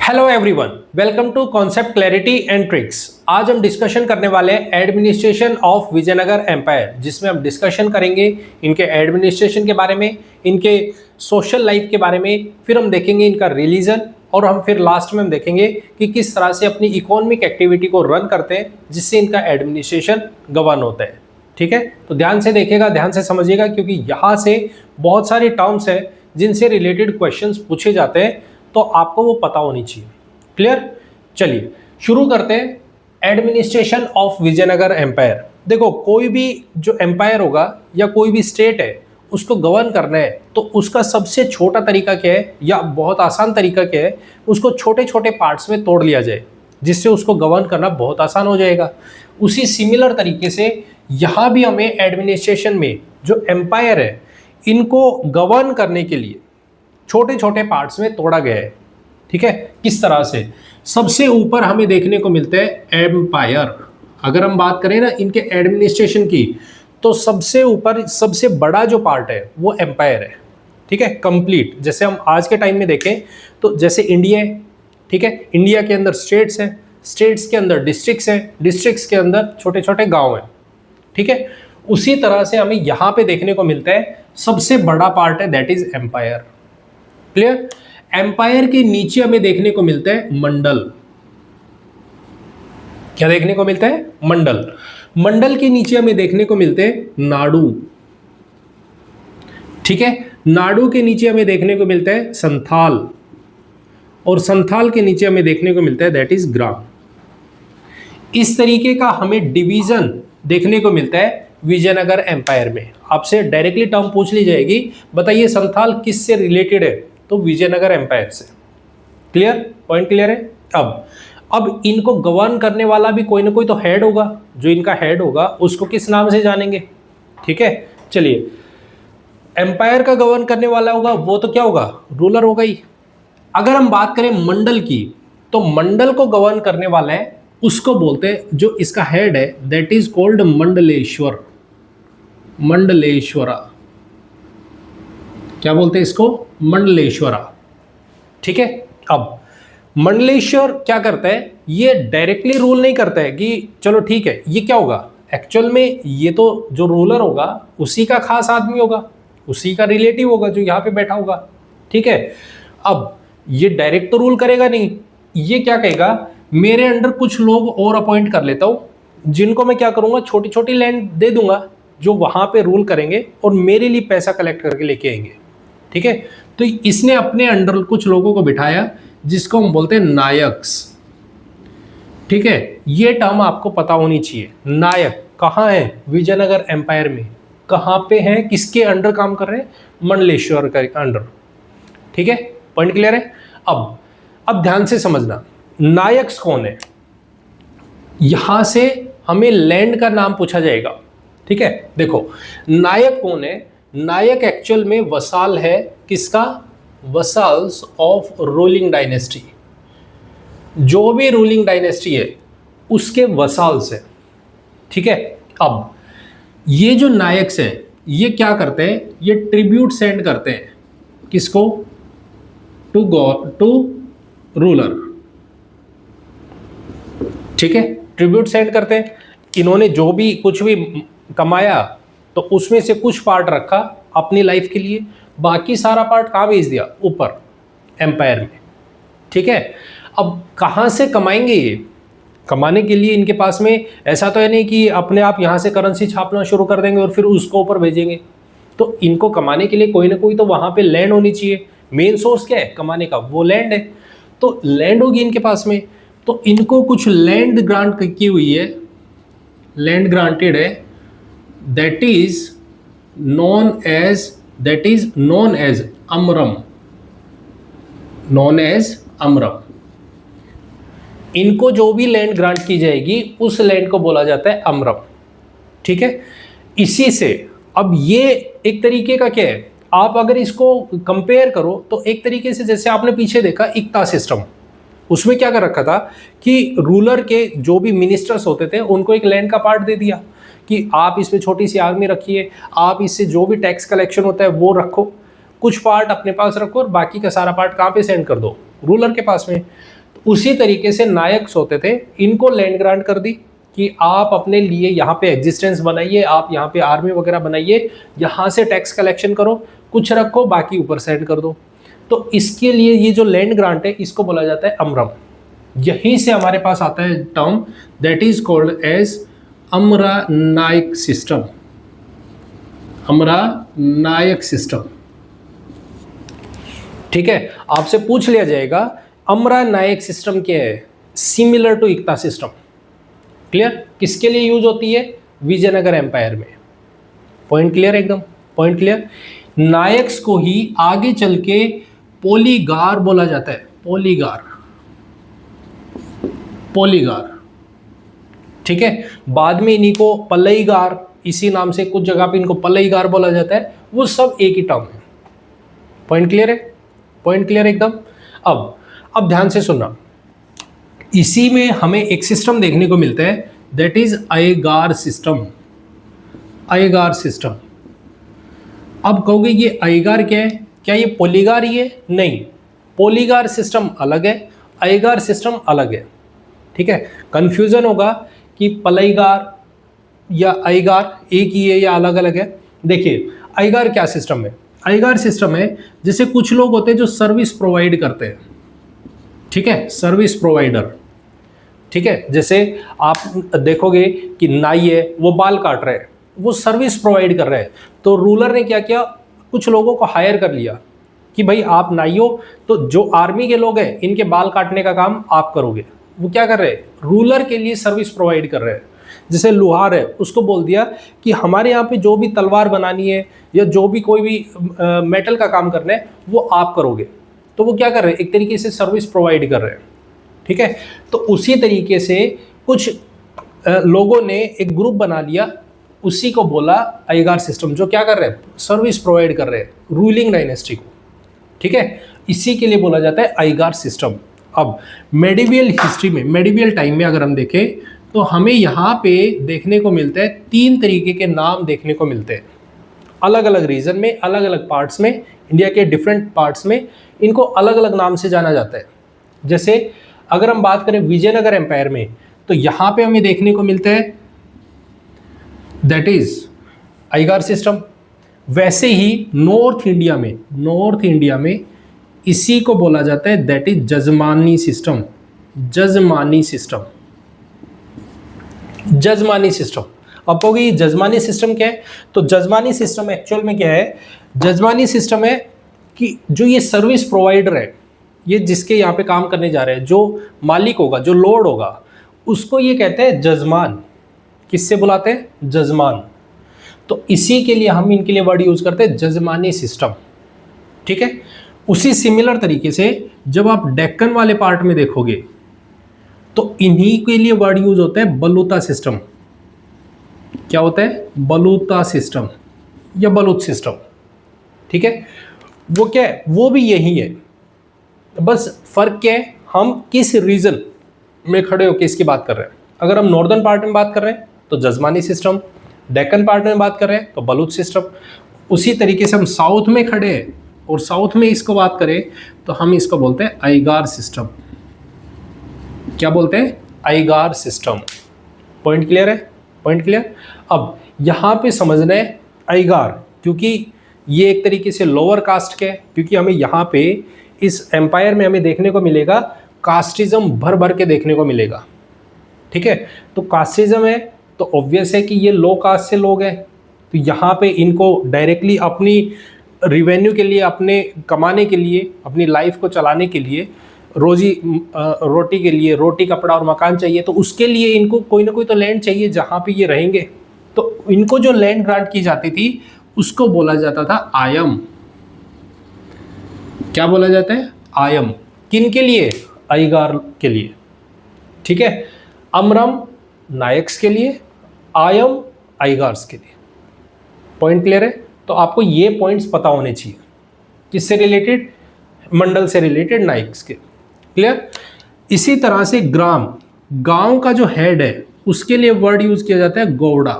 Hello everyone, welcome to concept clarity and tricks. आज हम discussion करने वाले हैं एडमिनिस्ट्रेशन ऑफ विजयनगर एम्पायर, जिसमें हम डिस्कशन करेंगे इनके एडमिनिस्ट्रेशन के बारे में, इनके सोशल लाइफ के बारे में, फिर हम देखेंगे इनका रिलीजन और हम फिर लास्ट में हम देखेंगे कि किस तरह से अपनी इकोनॉमिक एक्टिविटी को रन करते हैं जिससे इनका एडमिनिस्ट्रेशन गवर्न होता है। ठीक है, तो ध्यान से देखिएगा, ध्यान से समझिएगा, क्योंकि यहाँ से बहुत सारे टर्म्स हैं जिनसे रिलेटेड क्वेश्चंस पूछे जाते हैं, तो आपको वो पता होनी चाहिए। क्लियर? चलिए शुरू करते हैं। Administration of Vijayanagar empire. देखो, कोई भी जो एम्पायर होगा या कोई भी स्टेट है उसको गवर्न करना है तो उसका सबसे छोटा तरीका क्या है या बहुत आसान तरीका क्या है, उसको छोटे छोटे पार्ट्स में तोड़ लिया जाए जिससे उसको गवर्न करना बहुत आसान हो जाएगा। उसी सिमिलर तरीके से यहाँ भी हमें एडमिनिस्ट्रेशन में जो एम्पायर है इनको गवर्न करने के लिए छोटे छोटे पार्ट्स में तोड़ा गया है। ठीक है, किस तरह से? सबसे ऊपर हमें देखने को मिलते हैं एम्पायर। अगर हम बात करें ना इनके एडमिनिस्ट्रेशन की, तो सबसे ऊपर सबसे बड़ा जो पार्ट है वो एम्पायर है। ठीक है, कंप्लीट। जैसे हम आज के टाइम में देखें तो जैसे इंडिया है, ठीक है, इंडिया के अंदर स्टेट्स हैं, स्टेट्स के अंदर डिस्ट्रिक्ट्स हैं, डिस्ट्रिक्ट्स के अंदर छोटे छोटे गाँव हैं। ठीक है, उसी तरह से हमें यहाँ पे देखने को मिलता है सबसे बड़ा पार्ट है that is empire. Clear? Empire के नीचे हमें देखने को मिलता है मंडल। क्या देखने को मिलता है? मंडल। मंडल के नीचे हमें देखने को मिलते हैं नाडु। ठीक है, नाडु के नीचे हमें देखने को मिलता है संथाल, और संथाल के नीचे हमें देखने को मिलता है दैट इज ग्राम। इस तरीके का हमें डिवीजन देखने को मिलता है विजयनगर एम्पायर में। आपसे डायरेक्टली टर्म पूछ ली जाएगी, बताइए संथाल किससे रिलेटेड है? तो विजयनगर एम्पायर से। क्लियर? पॉइंट क्लियर है? अब इनको गवर्न करने वाला भी कोई ना कोई तो हेड होगा। जो इनका हेड होगा उसको किस नाम से जानेंगे? ठीक है, चलिए, एम्पायर का गवर्न करने वाला होगा वो तो क्या होगा? रूलर होगा ही। अगर हम बात करें मंडल की, तो मंडल को गवर्न करने वाला है उसको बोलते हैं, जो इसका हेड है दैट इज कॉल्ड मंडलेश्वर। मंडलेश्वरा, क्या बोलते हैं इसको? मंडलेश्वरा। ठीक है, अब मंडलेश्वर क्या करता है? ये डायरेक्टली रूल नहीं करता है कि चलो ठीक है, ये क्या होगा? एक्चुअल में ये तो जो रूलर होगा उसी का खास आदमी होगा, उसी का रिलेटिव होगा जो यहाँ पे बैठा होगा। ठीक है, अब ये डायरेक्ट तो रूल करेगा नहीं, ये क्या कहेगा, मेरे अंडर कुछ लोग और अपॉइंट कर लेता हूँ जिनको मैं क्या करूँगा, छोटी छोटी लैंड दे दूंगा जो वहाँ पे रूल करेंगे और मेरे लिए पैसा कलेक्ट करके लेके आएंगे। ठीक है, तो इसने अपने अंडर कुछ लोगों को बिठाया जिसको हम बोलते हैं नायक्स। ठीक है, ये टर्म आपको पता होनी चाहिए। नायक कहाँ है? विजयनगर एम्पायर में। कहाँ पे हैं? किसके अंडर काम कर रहे हैं? मंडलेश्वर के अंडर। ठीक है, पॉइंट क्लियर है? अब ध्यान से समझना, नायक्स कौन है? यहां से हमें लैंड का नाम पूछा जाएगा। ठीक है, देखो नायक कौन है? नायक एक्चुअल में वसाल है। किसका? वसाल्स ऑफ रूलिंग डायनेस्टी। जो भी रूलिंग डायनेस्टी है उसके वसाल्स है। ठीक है, अब ये जो नायक्स हैं ये क्या करते हैं? ये ट्रिब्यूट सेंड करते हैं। किसको? To God, to ruler. ठीक है, ट्रिब्यूट सेंड करते हैं। इन्होंने जो भी कुछ भी कमाया तो उसमें से कुछ पार्ट रखा अपनी लाइफ के लिए, बाकी सारा पार्ट कहाँ भेज दिया? ऊपर एम्पायर में। ठीक है, अब कहाँ से कमाएंगे ये? कमाने के लिए इनके पास में ऐसा तो है नहीं कि अपने आप यहाँ से करेंसी छापना शुरू कर देंगे और फिर उसको ऊपर भेजेंगे। तो इनको कमाने के लिए कोई ना कोई तो वहाँ पे लैंड होनी चाहिए। मेन सोर्स क्या है कमाने का? वो लैंड है। तो लैंड होगी इनके पास में, तो इनको कुछ लैंड ग्रांट की हुई है, लैंड ग्रांटेड है, that is known as Amaram. Known as Amaram. इनको जो भी लैंड ग्रांट की जाएगी उस लैंड को बोला जाता है अमरम। ठीक है, इसी से अब ये एक तरीके का क्या है, आप अगर इसको कंपेयर करो तो एक तरीके से जैसे आपने पीछे देखा इक्ता सिस्टम, उसमें क्या कर रखा था कि रूलर के जो भी मिनिस्टर्स होते थे उनको एक लैंड का पार्ट दे दिया कि आप इसमें छोटी सी आर्मी रखिए, आप इससे जो भी टैक्स कलेक्शन होता है वो रखो, कुछ पार्ट अपने पास रखो और बाकी का सारा पार्ट कहाँ पे सेंड कर दो? रूलर के पास में। उसी तरीके से नायक्स होते थे, इनको लैंड ग्रांट कर दी कि आप अपने लिए यहाँ पे एग्जिस्टेंस बनाइए, आप यहाँ पे आर्मी वगैरह बनाइए, यहाँ से टैक्स कलेक्शन करो, कुछ रखो बाकी ऊपर सेंड कर दो। तो इसके लिए ये जो लैंड ग्रांट है इसको बोला जाता है अमरम। यहीं से हमारे पास आता है term that is called as Amara Nayaka system. Amara Nayaka system, ठीक है। आपसे पूछ लिया जाएगा अमरा नायक सिस्टम क्या है, सिमिलर टू इक्ता सिस्टम। क्लियर? किसके लिए यूज होती है? विजयनगर एम्पायर में। Point clear? एकदम पॉइंट क्लियर। नायक्स को ही आगे चल के पोलीगार बोला जाता है। पोलीगार, पोलीगार, ठीक है। बाद में इन्हीं को पलईगार, इसी नाम से कुछ जगह पे इनको पलईगार बोला जाता है। वो सब एक ही टर्म है। पॉइंट क्लियर है? पॉइंट क्लियर एकदम। अब ध्यान से सुनना, इसी में हमें एक सिस्टम देखने को मिलता है दैट इज अयगार सिस्टम। अयगार सिस्टम। अब कहोगे ये अयगार क्या है? क्या ये पोलीगार ही है? नहीं, पोलीगार सिस्टम अलग है, अयगार सिस्टम अलग है, ठीक है। कंफ्यूजन होगा कि पलईगार या अयगार एक ही है या अलग अलग है। देखिए अयगार क्या सिस्टम है? अयगार सिस्टम है जैसे कुछ लोग होते हैं जो सर्विस प्रोवाइड करते हैं, ठीक है, सर्विस प्रोवाइडर, ठीक है। जैसे आप देखोगे कि नाई है, वो बाल काट रहे हैं, वो सर्विस प्रोवाइड कर रहे हैं। तो रूलर ने क्या किया, कुछ लोगों को हायर कर लिया कि भाई आप नाई हो, तो जो आर्मी के लोग हैं इनके बाल काटने का काम आप करोगे। वो क्या कर रहे हैं? रूलर के लिए सर्विस प्रोवाइड कर रहे हैं। जैसे लुहार है, उसको बोल दिया कि हमारे यहाँ पे जो भी तलवार बनानी है या जो भी कोई भी मेटल का काम करना है वो आप करोगे। तो वो क्या कर रहे हैं? एक तरीके से सर्विस प्रोवाइड कर रहे हैं, ठीक है। तो उसी तरीके से कुछ लोगों ने एक ग्रुप बना लिया, उसी को बोला अयगार सिस्टम, जो क्या कर रहे हैं? सर्विस प्रोवाइड कर रहे हैं रूलिंग डायनेस्टी को, ठीक है। इसी के लिए बोला जाता है अयगार सिस्टम। अब मेडिवियल हिस्ट्री में, मेडिवियल टाइम में अगर हम देखें तो हमें यहाँ पे देखने को मिलता है 3 तरीके के नाम देखने को मिलते हैं। अलग अलग रीजन में, अलग अलग पार्ट्स में, इंडिया के डिफरेंट पार्ट्स में इनको अलग अलग नाम से जाना जाता है। जैसे अगर हम बात करें विजयनगर एम्पायर में, तो यहाँ पे हमें देखने को मिलता है दैट इज अयगार सिस्टम। वैसे ही नॉर्थ इंडिया में इसी को बोला जाता है that is jajmani system. Jajmani system, jajmani system. अब कहोगे ये जजमानी सिस्टम क्या है? तो जजमानी सिस्टम एक्चुअल में क्या है? जजमानी सिस्टम है कि जो ये सर्विस प्रोवाइडर है, ये जिसके यहाँ पे काम करने जा रहे हैं, जो मालिक होगा, जो लॉर्ड होगा, उसको ये कहते हैं जजमान। किससे बुलाते हैं? जजमान। तो इसी के लिए हम इनके लिए वर्ड यूज करते हैं जजमानी सिस्टम, ठीक है। उसी सिमिलर तरीके से जब आप डेक्कन वाले पार्ट में देखोगे तो इन्हीं के लिए वर्ड यूज होता है बलूता सिस्टम। क्या होता है? बलूता सिस्टम या बलूत सिस्टम, ठीक है। वो क्या है? वो भी यही है, बस फर्क क्या है? हम किस रीजन में खड़े होकर इसकी बात कर रहे हैं। अगर हम नॉर्दर्न पार्ट में बात कर रहे हैं तो जजमानी सिस्टम, डेक्कन पार्ट में बात कर रहे हैं तो बलूच सिस्टम। उसी तरीके से हम साउथ में खड़े हैं और साउथ में इसको बात करें तो हम इसको बोलते हैं अयगार सिस्टम। क्या बोलते हैं? अयगार सिस्टम। पॉइंट क्लियर है? Point clear. अब यहाँ पे समझना है अयगार, क्योंकि ये एक तरीके से लोअर कास्ट के, क्योंकि हमें यहाँ पे इस एम्पायर में हमें देखने को मिलेगा कास्टिज्म भर भर के देखने को मिलेगा, ठीक है। तो कास्टिज्म है तो ऑब्वियस है कि ये लो कास्ट से लोग हैं, तो यहाँ पे इनको डायरेक्टली अपनी रिवेन्यू के लिए, अपने कमाने के लिए, अपनी लाइफ को चलाने के लिए, रोटी के लिए, रोटी कपड़ा और मकान चाहिए, तो उसके लिए इनको कोई ना कोई तो लैंड चाहिए जहाँ पे ये रहेंगे। तो इनको जो लैंड ग्रांट की जाती थी उसको बोला जाता था आयम। क्या बोला जाता है? आयम। किन के लिए? अयगार के लिए, ठीक है। अमरम नायक्स के लिए, आयम अयगार्स के लिए। पॉइंट क्लियर है? तो आपको ये पॉइंट्स पता होने चाहिए। किससे रिलेटेड? मंडल से रिलेटेड, नायक्स के। क्लियर। इसी तरह से ग्राम, गांव का जो हेड है उसके लिए वर्ड यूज किया जाता है गौड़ा।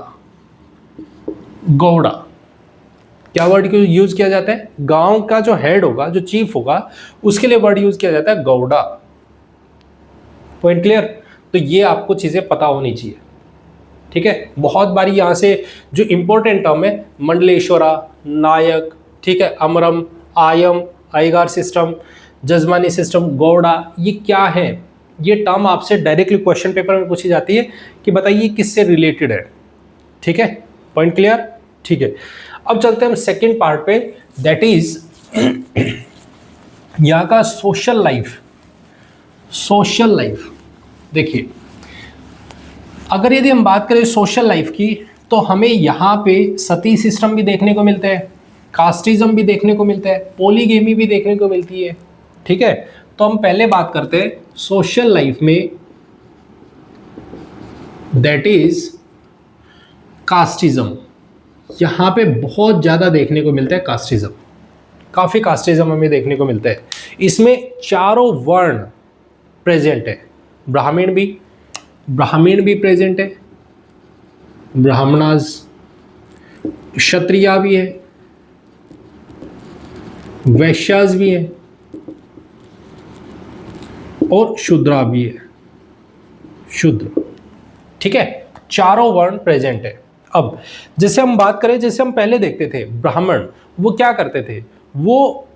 गौड़ा। क्या वर्ड यूज किया जाता है? गांव का जो हेड होगा, जो चीफ होगा, उसके लिए वर्ड यूज किया जाता है गौड़ा। Point clear? तो ये आपको चीजें पता होनी चाहिए, ठीक है। बहुत बारी यहाँ से जो इंपॉर्टेंट टर्म है मंडलेश्वरा, नायक, ठीक है, अमरम, आयम, आइगार सिस्टम, जजमानी सिस्टम, गौड़ा, ये क्या है? ये टर्म आपसे डायरेक्टली क्वेश्चन पेपर में पूछी जाती है कि बताइए किससे रिलेटेड है, ठीक है। Point clear? ठीक है। अब चलते हैं हम सेकेंड पार्ट पे, दैट इज यहाँ का सोशल लाइफ। सोशल लाइफ देखिए, अगर यदि हम बात करें सोशल लाइफ की, तो हमें यहाँ पे सती सिस्टम भी देखने को मिलता है, कास्टिज्म भी देखने को मिलता है, पॉलीगेमी भी देखने को मिलती है, ठीक है। तो हम पहले बात करते हैं सोशल लाइफ में, दैट इज कास्टिज्म। यहाँ पे बहुत ज़्यादा देखने को मिलता है कास्टिज्म, काफ़ी कास्टिज्म हमें देखने को मिलता है। इसमें चारों वर्ण प्रेजेंट है, ब्राह्मण भी प्रेजेंट है, ब्राह्मणाज, क्षत्रिया भी है, वैश्याज भी है और शूद्रा भी है, शूद्र, ठीक है। चारों वर्ण प्रेजेंट है। अब जैसे हम बात करें, जैसे हम पहले देखते थे ब्राह्मण, वो क्या करते थे? वो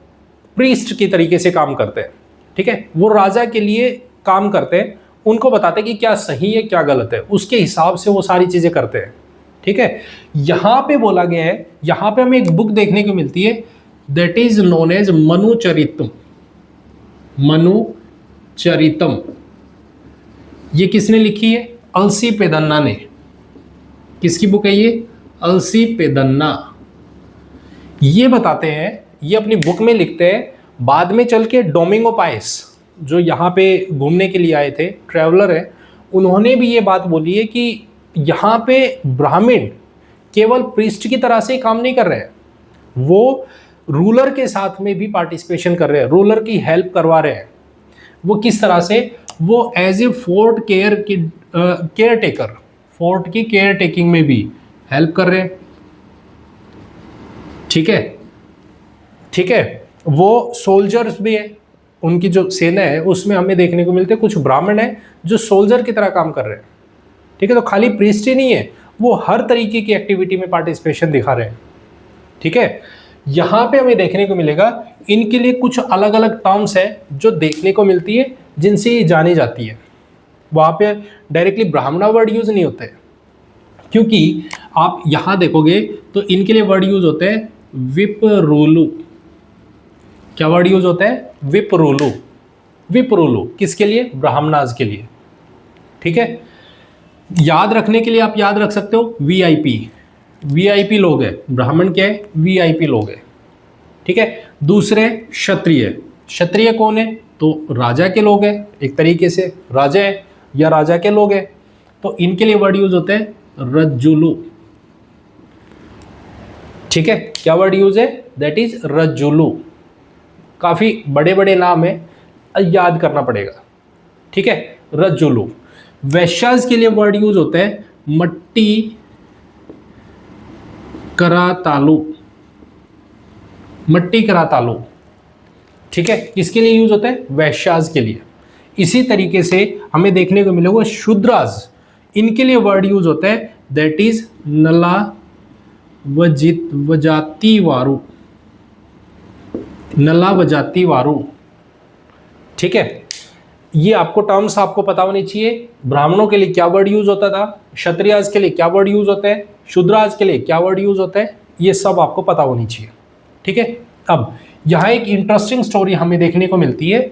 प्रीस्ट की तरीके से काम करते हैं, ठीक है। वो राजा के लिए काम करते हैं, उनको बताते हैं कि क्या सही है क्या गलत है, उसके हिसाब से वो सारी चीजें करते हैं, ठीक है। यहां पे बोला गया है, यहां पे हमें एक बुक देखने को मिलती है, दैट इज नोन एज मनुचरितम। मनुचरितम ये किसने लिखी है? अलसी पेदन्ना ने। किसकी बुक है ये? अलसी पेदन्ना। ये बताते हैं, ये अपनी बुक में लिखते हैं, बाद में चल के डोमिंगो पाइस जो यहाँ पे घूमने के लिए आए थे, ट्रैवलर है, उन्होंने भी ये बात बोली है कि यहाँ पे ब्राह्मण केवल प्रीस्ट की तरह से काम नहीं कर रहे हैं, वो रूलर के साथ में भी पार्टिसिपेशन कर रहे हैं, रूलर की हेल्प करवा रहे हैं। वो किस तरह से? वो as a fort caretaker, fort की केयर टेकिंग में भी हेल्प कर रहे हैं, ठीक है, ठीक है। वो सोल्जर्स भी है, उनकी जो सेना है उसमें हमें देखने को मिलते हैं कुछ ब्राह्मण है जो सोल्जर की तरह काम कर रहे हैं, ठीक है। तो खाली प्रीस्ट ही नहीं है, वो हर तरीके की एक्टिविटी में पार्टिसिपेशन दिखा रहे हैं, ठीक है। यहाँ पे हमें देखने को मिलेगा इनके लिए कुछ अलग अलग टर्म्स है जो देखने को मिलती है, जिनसे ये जानी जाती है। वहाँ पे डायरेक्टली ब्राह्मणा वर्ड यूज नहीं होते, क्योंकि आप यहाँ देखोगे तो इनके लिए वर्ड यूज होते हैं विप्रोलु। क्या वर्ड यूज होता है? विप्रोलु। विप्रोलु किसके लिए? ब्राह्मणाज के लिए, ठीक है। याद रखने के लिए आप याद रख सकते हो वीआईपी। वीआईपी लोग है, ब्राह्मण क्या है? वीआईपी लोग है, ठीक है। दूसरे क्षत्रिय। क्षत्रिय कौन है? तो राजा के लोग हैं, एक तरीके से राजा है या राजा के लोग हैं, तो इनके लिए वर्ड यूज होते हैं रज्जुलु, ठीक है। क्या वर्ड यूज है? That is rajjulu. काफी बड़े बड़े नाम है, याद करना पड़ेगा, ठीक है, रज्जुलु। वैश्याज के लिए वर्ड यूज होता है मट्टी करातालु। मट्टी करातालु, ठीक है, किसके लिए यूज होता है? वैश्याज के लिए। इसी तरीके से हमें देखने को मिलेगा शूद्राज, इनके लिए वर्ड यूज होता है दैट इज नला वजाति वारु। नला वजाति वारु, ठीक है। ये आपको टर्म्स आपको पता होनी चाहिए। ब्राह्मणों के लिए क्या वर्ड यूज होता था, क्षत्रियाज के लिए क्या वर्ड यूज होता है, शूद्राज के लिए क्या वर्ड यूज होता है, ये सब आपको पता होनी चाहिए, ठीक है। अब यहाँ एक इंटरेस्टिंग स्टोरी हमें देखने को मिलती है,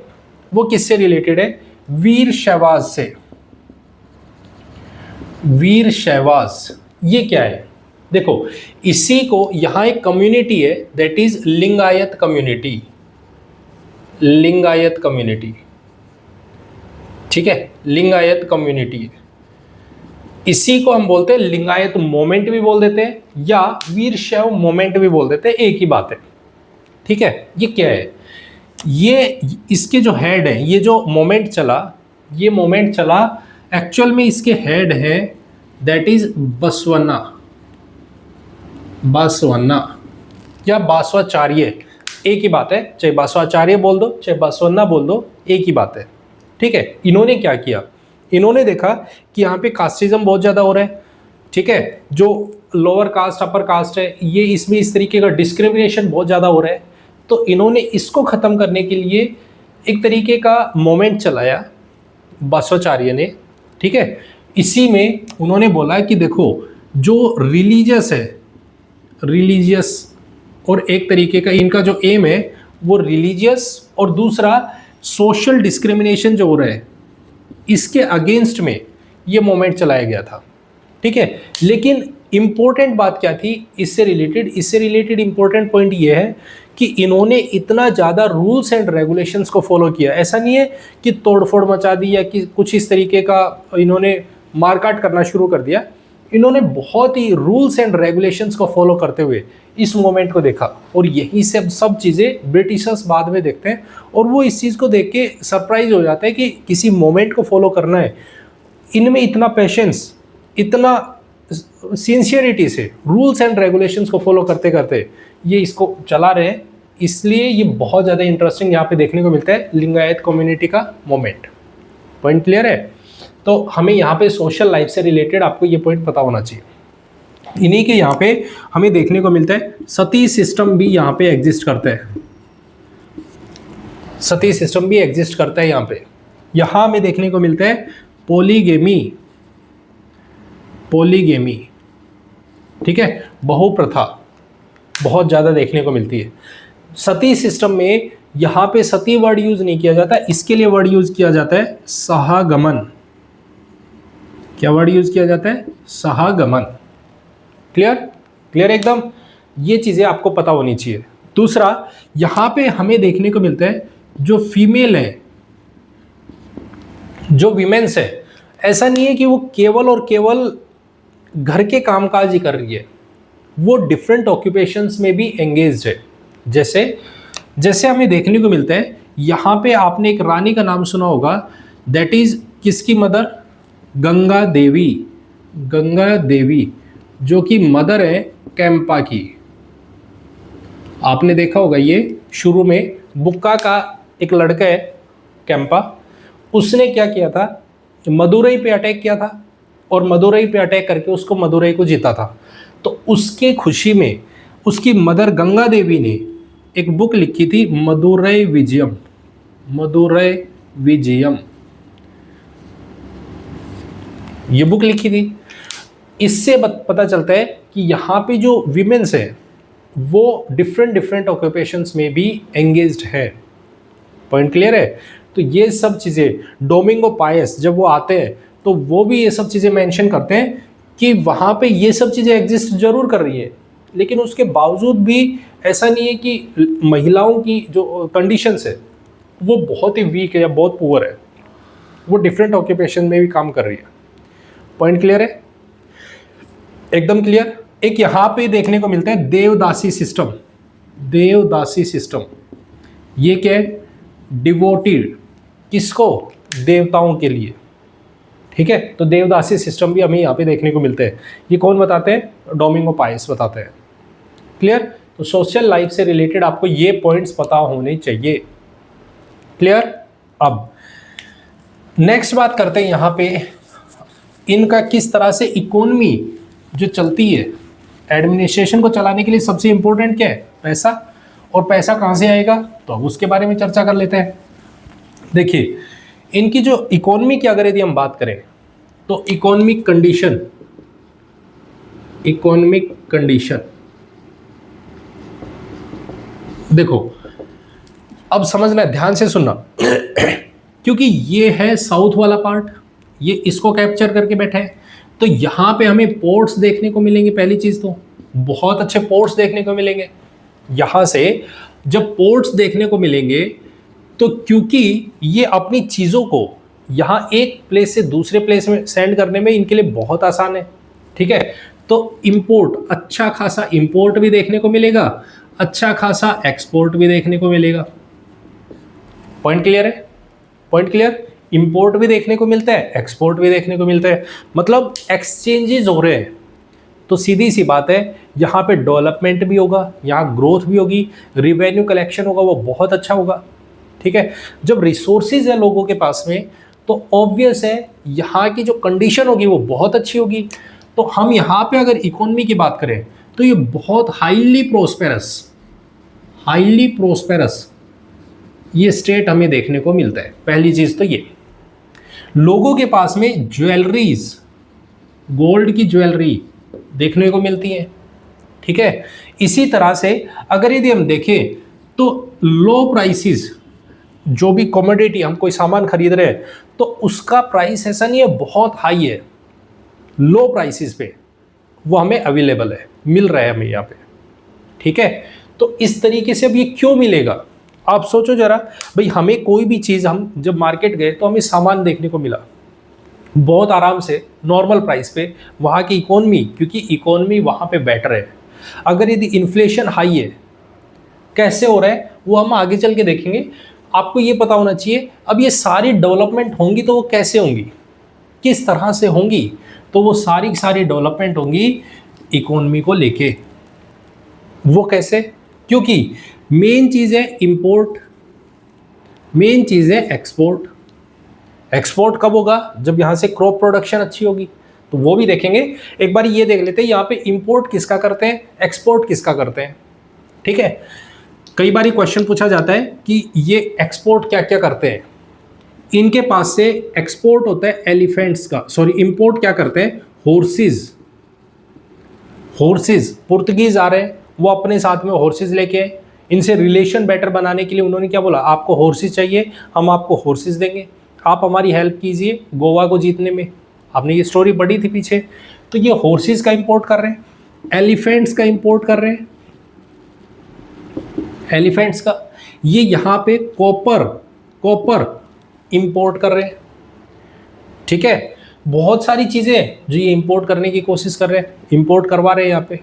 वो किससे रिलेटेड है? वीर शैवाज से। वीर शैवाज ये क्या है? देखो, इसी को यहाँ एक कम्युनिटी है that is Lingayat community. Lingayat community, ठीक है, लिंगायत कम्युनिटी है। इसी को हम बोलते हैं लिंगायत मोमेंट भी बोल देते हैं या वीर शैव मोमेंट भी बोल देते हैं, एक ही बात है, ठीक है। ये क्या है? ये इसके जो हेड है, ये जो मोमेंट चला, ये मोमेंट चला एक्चुअल में इसके हेड है दैट इज बसवन्ना। बसवन्ना या बासवाचार्य, एक ही बात है, चाहे बासवाचार्य बोल दो चाहे बसवन्ना बोल दो, एक ही बात है, ठीक है, इन्होंने क्या किया, इन्होंने देखा कि यहाँ पे कास्टिज्म बहुत ज़्यादा हो रहा है, ठीक है, जो लोअर कास्ट अपर कास्ट है ये इसमें इस तरीके का डिस्क्रिमिनेशन बहुत ज़्यादा हो रहा है। तो इन्होंने इसको ख़त्म करने के लिए एक तरीके का मोमेंट चलाया बसवाचार्य ने, ठीक है। इसी में उन्होंने बोला कि देखो जो रिलीजियस है, रिलीजियस और एक तरीके का इनका जो एम है वो रिलीजियस और दूसरा सोशल डिस्क्रिमिनेशन जो हो रहा है इसके अगेंस्ट में ये मोमेंट चलाया गया था, ठीक है। लेकिन इम्पोर्टेंट बात क्या थी इससे रिलेटेड इम्पोर्टेंट पॉइंट ये है कि इन्होंने इतना ज़्यादा रूल्स एंड रेगुलेशंस को फॉलो किया। ऐसा नहीं है कि तोड़फोड़ मचा दी या कि कुछ इस तरीके का इन्होंने मारकाट करना शुरू कर दिया। इन्होंने बहुत ही रूल्स एंड रेगुलेशंस को फॉलो करते हुए इस मोमेंट को देखा और यही से सब चीज़ें ब्रिटिशर्स बाद में देखते हैं और वो इस चीज़ को देख के सरप्राइज हो जाते हैं कि किसी मोमेंट को फॉलो करना है, इनमें इतना पेशेंस, इतना सिंसियरिटी से रूल्स एंड रेगुलेशंस को फॉलो करते करते ये इसको चला रहे हैं। इसलिए ये बहुत ज़्यादा इंटरेस्टिंग यहाँ पे देखने को मिलता है लिंगायत कम्युनिटी का मोमेंट। पॉइंट क्लियर है? तो हमें यहाँ पे सोशल लाइफ से रिलेटेड आपको ये पॉइंट पता होना चाहिए। इन्हीं के यहाँ पे हमें देखने को मिलता है सती सिस्टम भी यहाँ पे एग्जिस्ट करता है, सती सिस्टम भी एग्जिस्ट करता है यहाँ पे। यहाँ हमें देखने को मिलता है पोलीगेमी, पोलीगेमी, ठीक है, बहुप्रथा बहुत ज़्यादा देखने को मिलती है। सती सिस्टम में यहाँ पे सती वर्ड यूज नहीं किया जाता, इसके लिए वर्ड यूज किया जाता है सहागमन। क्या वर्ड यूज किया जाता है? सहागमन। क्लियर? क्लियर एकदम? ये चीज़ें आपको पता होनी चाहिए। दूसरा यहाँ पे हमें देखने को मिलता है जो फीमेल है, जो विमेन्स है, ऐसा नहीं है कि वो केवल और केवल घर के कामकाज ही कर रही है, वो डिफरेंट ऑक्यूपेशंस में भी एंगेज्ड है। जैसे जैसे हमें देखने को मिलता है यहाँ पे आपने एक रानी का नाम सुना होगा, दैट इज किसकी मदर? गंगा देवी। गंगा देवी जो कि मदर है कैंपा की। आपने देखा होगा ये शुरू में बुक्का का एक लड़का है कैंपा, उसने क्या किया था, मदुरई पे अटैक किया था और मदुरई पे अटैक करके उसको मदुरई को जीता था। तो उसके खुशी में उसकी मदर गंगा देवी ने एक बुक लिखी थी मदुरई विजयम, मदुरई विजयम, ये बुक लिखी थी। इससे पता चलता है कि यहाँ पे जो विमेन्स है वो डिफरेंट ऑक्यूपेशंस में भी एंगेज्ड है। पॉइंट क्लियर है? तो ये सब चीज़ें डोमिंगो पायस जब वो आते हैं तो वो भी ये सब चीज़ें मेंशन करते हैं कि वहाँ पे ये सब चीज़ें एग्जिस्ट जरूर कर रही है, लेकिन उसके बावजूद भी ऐसा नहीं है कि महिलाओं की जो कंडीशंस है वो बहुत ही वीक है या बहुत पुअर है, वो डिफरेंट ऑक्यूपेशन में भी काम कर रही है। पॉइंट क्लियर है? एकदम क्लियर। एक यहाँ पे देखने को मिलता है देवदासी सिस्टम। देवदासी सिस्टम ये क्या है? डिवोटेड, किसको? देवताओं के लिए, ठीक है। तो देवदासी सिस्टम भी हमें यहाँ पे देखने को मिलते हैं। ये कौन बताते हैं? डोमिंगो पायस बताते हैं। क्लियर? तो सोशल लाइफ से रिलेटेड आपको ये पॉइंट्स पता होने चाहिए। क्लियर? अब नेक्स्ट बात करते हैं यहाँ पे इनका किस तरह से इकोनॉमी जो चलती है, एडमिनिस्ट्रेशन को चलाने के लिए सबसे इंपॉर्टेंट क्या है? पैसा। और पैसा कहाँ से आएगा? तो अब उसके बारे में चर्चा कर लेते हैं। देखिए इनकी जो इकोनॉमी की अगर यदि हम बात करें तो इकोनॉमिक कंडीशन, इकोनॉमिक कंडीशन देखो अब समझना, ध्यान से सुनना क्योंकि ये है साउथ वाला पार्ट, ये इसको कैप्चर करके बैठा है। तो यहाँ पे हमें पोर्ट्स देखने को मिलेंगे। पहली चीज़ तो बहुत अच्छे पोर्ट्स देखने को मिलेंगे। यहाँ से जब पोर्ट्स देखने को मिलेंगे तो क्योंकि ये अपनी चीज़ों को यहाँ एक प्लेस से दूसरे प्लेस में सेंड करने में इनके लिए बहुत आसान है, ठीक है। तो इंपोर्ट, अच्छा खासा इंपोर्ट भी देखने को मिलेगा, अच्छा खासा एक्सपोर्ट भी देखने को मिलेगा। पॉइंट क्लियर है? Point clear? इंपोर्ट भी देखने को मिलता है, एक्सपोर्ट भी देखने को मिलता है, मतलब एक्सचेंजेस हो रहे हैं। तो सीधी सी बात है यहाँ पे डेवलपमेंट भी होगा, यहाँ ग्रोथ भी होगी, रिवेन्यू कलेक्शन होगा वो बहुत अच्छा होगा। ठीक है। जब रिसोर्सेज है लोगों के पास में तो ऑब्वियस है यहाँ की जो कंडीशन होगी वो बहुत अच्छी होगी। तो हम यहाँ पे अगर इकोनॉमी की बात करें तो ये बहुत हाईली प्रोस्पेरस ये स्टेट हमें देखने को मिलता है। पहली चीज तो ये लोगों के पास में ज्वेलरीज, गोल्ड की ज्वेलरी देखने को मिलती है, ठीक है। इसी तरह से अगर यदि हम देखें तो लो प्राइसेस, जो भी कमोडिटी हम कोई सामान खरीद रहे हैं तो उसका प्राइस ऐसा नहीं है बहुत हाई है, लो प्राइसेस पे वो हमें अवेलेबल है, मिल रहा है हमें यहाँ पे, ठीक है। तो इस तरीके से अब ये क्यों मिलेगा, आप सोचो जरा भाई, हमें कोई भी चीज़, हम जब मार्केट गए तो हमें सामान देखने को मिला बहुत आराम से नॉर्मल प्राइस पे, वहाँ की इकोनॉमी, क्योंकि इकोनॉमी वहाँ पे बेटर है। अगर यदि इन्फ्लेशन हाई है, कैसे हो रहा है वो हम आगे चल के देखेंगे, आपको ये पता होना चाहिए। अब ये सारी डेवलपमेंट होंगी तो वो कैसे होंगी, किस तरह से होंगी, तो वो सारी डेवलपमेंट होंगी इकोनॉमी को लेके। वो कैसे, क्योंकि मेन चीज़ है इंपोर्ट, मेन चीज़ है एक्सपोर्ट। एक्सपोर्ट कब होगा, जब यहाँ से क्रॉप प्रोडक्शन अच्छी होगी, तो वो भी देखेंगे। एक बार ये देख लेते हैं यहाँ पे इंपोर्ट किसका करते हैं, एक्सपोर्ट किसका करते हैं, ठीक है। कई बार क्वेश्चन पूछा जाता है कि ये एक्सपोर्ट क्या क्या करते हैं। इनके पास से एक्सपोर्ट होता है एलिफेंट्स का, सॉरी इंपोर्ट क्या करते हैं, हॉर्सेस। पुर्तगीज आ रहे हैं, वो अपने साथ में हॉर्सेस लेके आए। इनसे रिलेशन बेटर बनाने के लिए उन्होंने क्या बोला, आपको हॉर्सेस चाहिए, हम आपको हॉर्सेस देंगे, आप हमारी हेल्प कीजिए गोवा को जीतने में। आपने ये स्टोरी पढ़ी थी पीछे। तो ये हॉर्सेस का इंपोर्ट कर रहे हैं, एलिफेंट्स का इंपोर्ट कर रहे हैं, एलिफेंट्स का। ये यहाँ पे कॉपर इंपोर्ट कर रहे हैं, ठीक है। बहुत सारी चीज़ें जो ये इंपोर्ट करने की कोशिश कर रहे हैं, इंपोर्ट करवा रहे हैं यहाँ पे,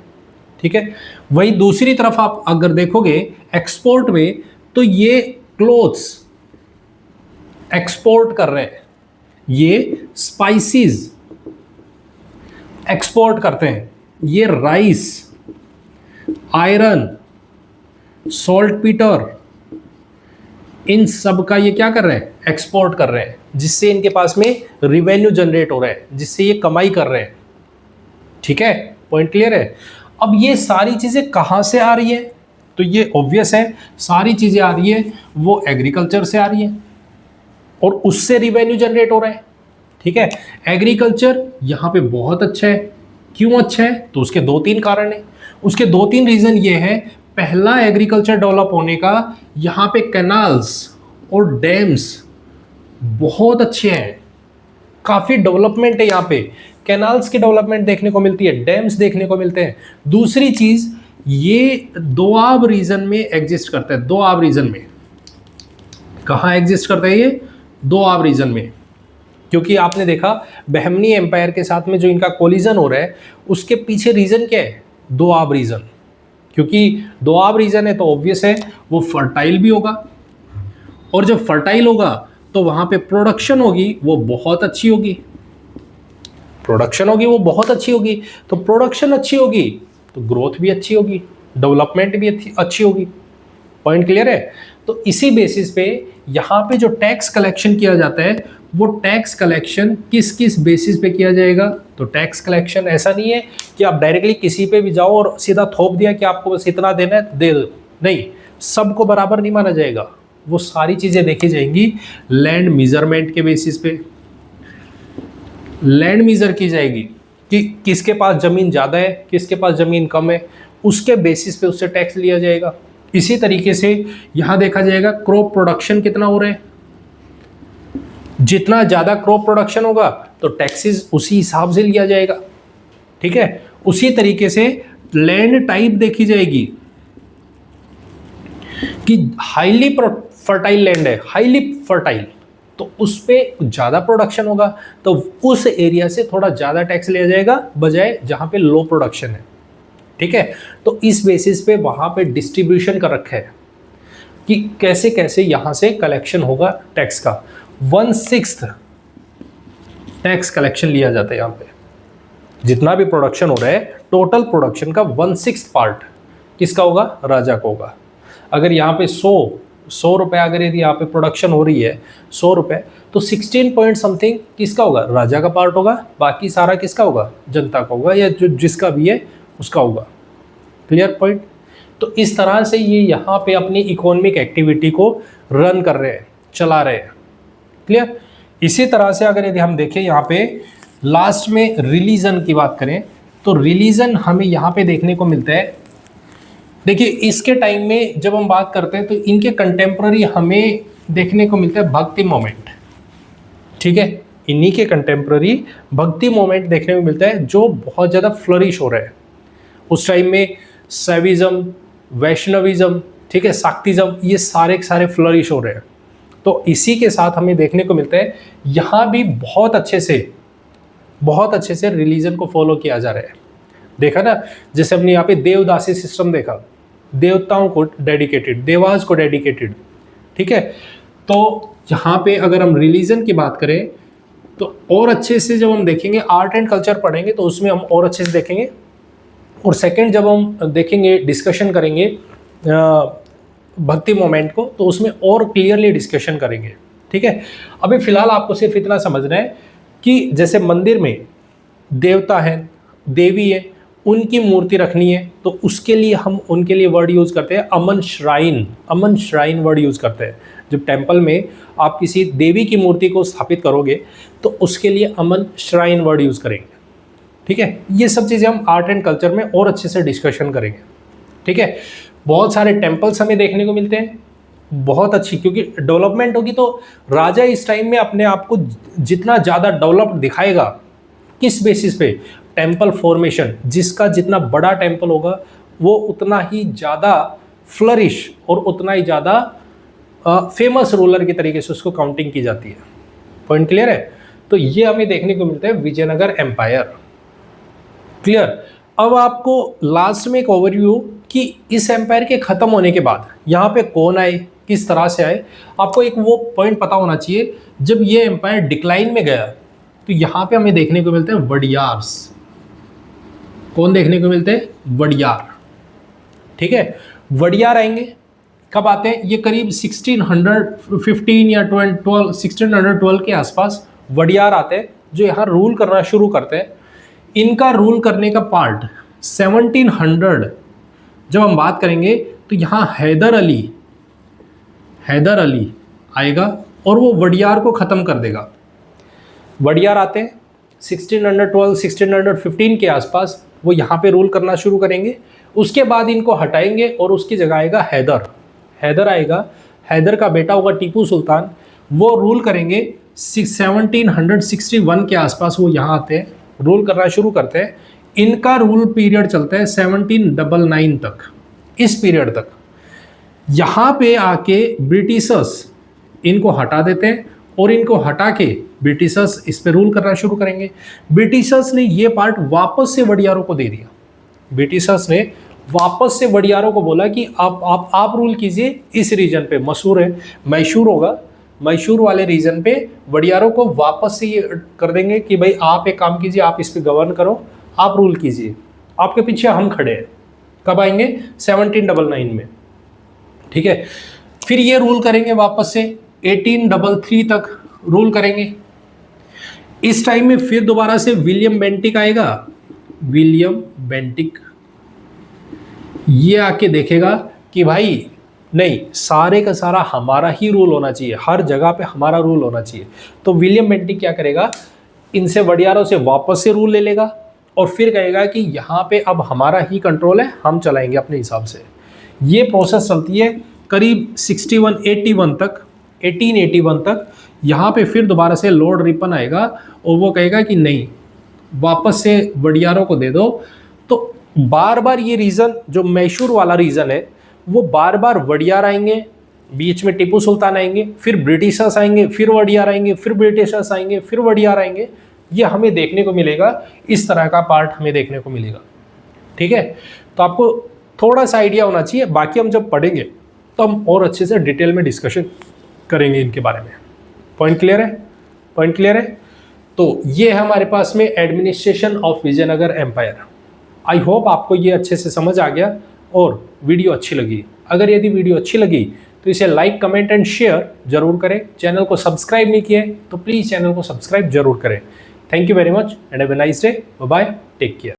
ठीक है। वही दूसरी तरफ आप अगर देखोगे एक्सपोर्ट में, तो ये क्लोथ्स एक्सपोर्ट कर रहे हैं, ये स्पाइसेस एक्सपोर्ट करते हैं, ये राइस, आयरन, सॉल्ट पीटर, इन सब का ये क्या कर रहे हैं, एक्सपोर्ट कर रहे हैं, जिससे इनके पास में रिवेन्यू जनरेट हो रहा है, जिससे ये कमाई कर रहे हैं, ठीक है। पॉइंट क्लियर है। अब ये सारी चीज़ें कहाँ से आ रही है, तो ये ऑब्वियस है, सारी चीज़ें आ रही है वो एग्रीकल्चर से आ रही है और उससे रिवेन्यू जनरेट हो रहा है, ठीक है। एग्रीकल्चर यहाँ पे बहुत अच्छा है। क्यों अच्छा है, तो उसके 2-3 कारण है। उसके 2-3 रीज़न ये है। पहला, एग्रीकल्चर डेवलप होने का, यहाँ पे कैनाल्स और डैम्स बहुत अच्छे हैं, काफ़ी डेवलपमेंट है यहाँ पे। कैनाल्स की डेवलपमेंट देखने को मिलती है, डैम्स देखने को मिलते हैं। दूसरी चीज़, ये दोआब रीजन में एग्जिस्ट करता है। दोआब रीजन में कहाँ एग्जिस्ट करता है ये, दोआब रीजन में। क्योंकि आपने देखा बहमनी एम्पायर के साथ में जो इनका कोलिजन हो रहा है, उसके पीछे रीजन क्या है, दोआब रीजन। क्योंकि दोआब रीजन है तो ऑब्वियस है वो फर्टाइल भी होगा, और जब फर्टाइल होगा तो वहाँ पे प्रोडक्शन होगी वो बहुत अच्छी होगी, प्रोडक्शन होगी वो बहुत अच्छी होगी। तो प्रोडक्शन अच्छी होगी तो ग्रोथ भी अच्छी होगी, डेवलपमेंट भी अच्छी होगी। पॉइंट क्लियर है। तो इसी बेसिस पे यहाँ पे जो टैक्स कलेक्शन किया जाता है, वो टैक्स कलेक्शन किस किस बेसिस पे किया जाएगा, तो टैक्स कलेक्शन ऐसा नहीं है कि आप डायरेक्टली किसी पे भी जाओ और सीधा थोप दिया कि आपको बस इतना देना है दे दो, नहीं, सबको बराबर नहीं माना जाएगा। वो सारी चीज़ें देखी जाएंगी लैंड मेजरमेंट के बेसिस पे। लैंड मेजर की जाएगी कि किसके पास ज़मीन ज़्यादा है, किसके पास ज़मीन कम है, उसके बेसिस पे उससे टैक्स लिया जाएगा। इसी तरीके से यहाँ देखा जाएगा क्रॉप प्रोडक्शन कितना हो रहा है, जितना ज़्यादा क्रॉप प्रोडक्शन होगा तो टैक्सेस उसी हिसाब से लिया जाएगा, ठीक है। उसी तरीके से लैंड टाइप देखी जाएगी कि हाईली फर्टाइल लैंड है, हाईली फर्टाइल, तो उस पर ज़्यादा प्रोडक्शन होगा तो उस एरिया से थोड़ा ज़्यादा टैक्स लिया जाएगा बजाय जहाँ पे लो प्रोडक्शन है, ठीक है। तो इस बेसिस पे वहाँ पे डिस्ट्रीब्यूशन कर रखा है कि कैसे कैसे यहाँ से कलेक्शन होगा टैक्स का। 1/6 टैक्स कलेक्शन लिया जाता है यहाँ पे। जितना भी प्रोडक्शन हो रहा है टोटल प्रोडक्शन का 1/6 पार्ट किसका होगा, राजा को होगा। अगर यहाँ पे 100 ₹100 अगर यदि यहाँ पे प्रोडक्शन हो रही है ₹100, तो 16 पॉइंट समथिंग किसका होगा, राजा का पार्ट होगा, बाकी सारा किसका होगा, जनता का होगा, या जो जिसका भी है उसका होगा। Clear point. तो इस तरह से ये यहाँ पे अपनी इकोनॉमिक एक्टिविटी को रन कर रहे हैं, चला रहे हैं। क्लियर। इसी तरह से अगर यदि हम देखें यहाँ पे लास्ट में रिलीजन की बात करें, तो रिलीजन हमें यहाँ पे देखने को मिलता है। देखिए इसके टाइम में जब हम बात करते हैं तो इनके कंटेम्प्ररी हमें देखने को मिलता है भक्ति मोमेंट। ठीक है, इन्हीं के कंटेम्प्ररी भक्ति मोमेंट देखने को मिलता है जो बहुत ज़्यादा फ्लरिश हो रहा है उस टाइम में। सैविज्म, वैष्णविज्म, ठीक है, शाक्तिज्म, ये सारे के सारे फ्लरिश हो रहे हैं। तो इसी के साथ हमें देखने को मिलता है यहाँ भी बहुत अच्छे से रिलीजन को फॉलो किया जा रहा है। देखा ना, जैसे हमने यहाँ पे देवदासी सिस्टम देखा, देवताओं को डेडिकेटेड, देवास को डेडिकेटेड। ठीक है, तो यहाँ पे अगर हम रिलीजन की बात करें तो और अच्छे से जब हम देखेंगे, आर्ट एंड कल्चर पढ़ेंगे तो उसमें हम और अच्छे से देखेंगे। और सेकंड जब हम देखेंगे, डिस्कशन करेंगे भक्ति मोमेंट को, तो उसमें और क्लियरली डिस्कशन करेंगे। ठीक है, अभी फिलहाल आपको सिर्फ इतना समझना है कि जैसे मंदिर में देवता है, देवी है, उनकी मूर्ति रखनी है, तो उसके लिए हम उनके लिए वर्ड यूज़ करते हैं अमन श्राइन। अमन श्राइन वर्ड यूज़ करते हैं। जब टेम्पल में आप किसी देवी की मूर्ति को स्थापित करोगे तो उसके लिए अमन श्राइन वर्ड यूज़ करेंगे। ठीक है, ये सब चीज़ें हम आर्ट एंड कल्चर में और अच्छे से डिस्कशन करेंगे। ठीक है, बहुत सारे टेम्पल्स हमें देखने को मिलते हैं, बहुत अच्छी, क्योंकि डेवलपमेंट होगी तो राजा इस टाइम में अपने आप को जितना ज़्यादा डेवलप्ड दिखाएगा, किस बेसिस पे, टेम्पल फॉर्मेशन। जिसका जितना बड़ा टेम्पल होगा वो उतना ही ज़्यादा फ्लरिश और उतना ही ज़्यादा फेमस रूलर के तरीके से उसको काउंटिंग की जाती है। पॉइंट क्लियर है। तो ये हमें देखने को मिलता है विजयनगर एम्पायर। क्लियर। अब आपको लास्ट में एक ओवरव्यू कि इस एम्पायर के ख़त्म होने के बाद यहाँ पे कौन आए, किस तरह से आए, आपको एक वो पॉइंट पता होना चाहिए। जब ये एम्पायर डिक्लाइन में गया तो यहाँ पे हमें देखने को मिलते हैं वडियार्स। कौन देखने को मिलते हैं, वडियार। ठीक है, वडियार आएंगे, कब आते हैं, ये करीब 1615 या 1612 के आसपास वडियार आते हैं, जो यहाँ रूल करना शुरू करते हैं। इनका रूल करने का पार्ट 1700 जब हम बात करेंगे तो यहाँ हैदर अली आएगा और वो वडियार को ख़त्म कर देगा। वडियार आते हैं 1612 1615 के आसपास, वो यहाँ पे रूल करना शुरू करेंगे। उसके बाद इनको हटाएंगे और उसकी जगह आएगा हैदर आएगा। हैदर का बेटा होगा टीपू सुल्तान, वो रूल करेंगे 1761 के आसपास। वो यहाँ आते हैं, रूल करना शुरू करते हैं। इनका रूल पीरियड चलता है 1799 तक, इस पीरियड तक। यहाँ पे आके ब्रिटिशर्स इनको हटा देते हैं और इनको हटा के ब्रिटिशर्स इस पे रूल करना शुरू करेंगे। ब्रिटिशर्स ने ये पार्ट वापस से वडियारों को दे दिया। ब्रिटिशर्स ने वापस से वडियारों को बोला कि आप रूल कीजिए इस रीजन पे। मसूर है, मैसूर होगा, मैसूर वाले रीजन पे वडियारों को वापस से ये कर देंगे कि भाई आप एक काम कीजिए, आप इस पे गवर्न करो, आप रूल कीजिए, आपके पीछे हम खड़े हैं। कब आएंगे, 1799 में। ठीक है, फिर ये रूल करेंगे वापस से 1833 तक रूल करेंगे। इस टाइम में फिर दोबारा से विलियम बेंटिक आएगा। विलियम बेंटिक ये आके देखेगा कि भाई नहीं, सारे का सारा हमारा ही रूल होना चाहिए, हर जगह पे हमारा रूल होना चाहिए। तो विलियम बेंटिक क्या करेगा, इनसे वडियारों से वापस से रूल ले लेगा और फिर कहेगा कि यहाँ पे अब हमारा ही कंट्रोल है, हम चलाएंगे अपने हिसाब से। ये प्रोसेस चलती है करीब 1881 तक। यहाँ पे फिर दोबारा से लॉर्ड रिपन आएगा और वो कहेगा कि नहीं, वापस से वडियारों को दे दो। तो बार बार ये रीजन, जो मैसूर वाला रीजन है, वो बार बार वडियार आएंगे, बीच में टीपू सुल्तान आएंगे, फिर ब्रिटिशर्स आएंगे, फिर वडियार आएंगे, फिर ब्रिटिशर्स आएंगे, फिर वडियार आएंगे। ये हमें देखने को मिलेगा, इस तरह का पार्ट हमें देखने को मिलेगा। ठीक है, तो आपको थोड़ा सा आइडिया होना चाहिए। बाकी हम जब पढ़ेंगे तो हम और अच्छे से डिटेल में डिस्कशन करेंगे इनके बारे में। पॉइंट क्लियर है, पॉइंट क्लियर है। तो ये है हमारे पास में administration of Vijayanagar empire. I hope आपको ये अच्छे से समझ आ गया और वीडियो अच्छी लगी। अगर यदि वीडियो अच्छी लगी तो इसे लाइक, कमेंट एंड शेयर जरूर करें। चैनल को सब्सक्राइब नहीं किया है तो प्लीज़ चैनल को सब्सक्राइब जरूर करें। Thank you very much and have a nice day. Bye bye, take care.